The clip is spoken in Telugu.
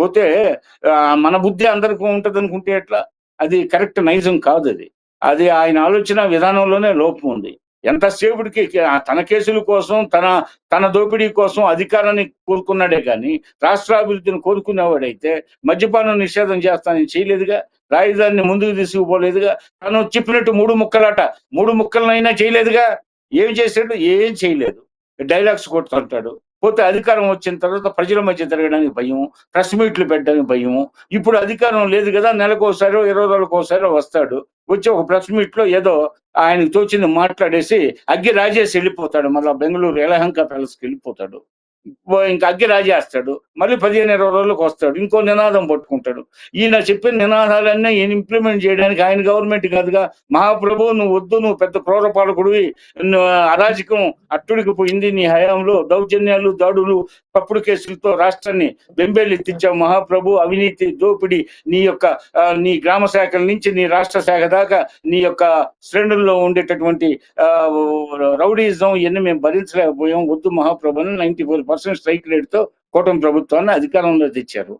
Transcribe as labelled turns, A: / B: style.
A: పోతే మన బుద్ధి అందరికి ఉంటదనుకుంటే ఎట్లా? అది కరెక్ట్ నైజం కాదది. అది ఆయన ఆలోచన విధానంలోనే లోపం ఉంది. ఎంతసేపటికి తన కేసుల కోసం, తన తన దోపిడీ కోసం అధికారాన్ని కోరుకున్నాడే గానీ, రాష్ట్రాభివృద్ధిని కోరుకునేవాడైతే మద్యపానం నిషేధం చేస్తానని చేయలేదుగా. రాజధానిని ముందుకు తీసుకుపోలేదుగా. తను చెప్పినట్టు 3 ముక్కలాట. 3 ముక్కలనైనా చేయలేదుగా. ఏం చేసాడు? ఏం చేయలేదు. డైలాగ్స్ కొడుతుంటాడు. పోతే అధికారం వచ్చిన తర్వాత ప్రజల మధ్య తిరగడానికి భయం, ప్రెస్ మీట్లు పెట్టడానికి భయము. ఇప్పుడు అధికారం లేదు గదా! నెలకోసారో, 20 రోజులకోసారో వస్తాడు. వచ్చి ఒక ప్రెస్ మీట్‌లో ఏదో ఆయనకు తోచింది మాట్లాడేసి అగ్గి రాజేసి ఎళ్ళిపోతాడు. మళ్ళా బెంగుళూరు యలహంక ప్యాలెస్‌కెళ్ళిపోతాడు. ఇంక అగ్గి రాజేస్తాడు. మళ్ళీ 15, 20 రోజులకొస్తాడు. ఇంకో నినాదం పట్టుకుంటాడు. ఈయన చెప్పిన నినాదాలన్నీ ఈయన ఇంప్లిమెంట్ చేయడానికి ఆయన గవర్నమెంట్ కాదుగా. మహాప్రభు నువ్వు వద్దు, నువ్వు పెద్ద క్రూర పాలకుడివి. అరాజకం అట్టుడికి పోయింది నీ హయాంలో. దౌర్జన్యాలు, దాడులు, తప్పుడు కేసులతో రాష్ట్రాన్ని బెంబేలెత్తించావు మహాప్రభు. అవినీతి, దోపిడీ నీ గ్రామ శాఖల నుంచి నీ రాష్ట్ర శాఖ దాకా నీ యొక్క శ్రేణుల్లో ఉండేటటువంటి రౌడీయిజం ఇయన్నీ మేము భరించలేకపోయాం. వద్దు మహాప్రభు అని 94% స్ట్రైక్ రేట్‌తో కూటమి ప్రభుత్వాన్ని అధికారంలో తెచ్చారు.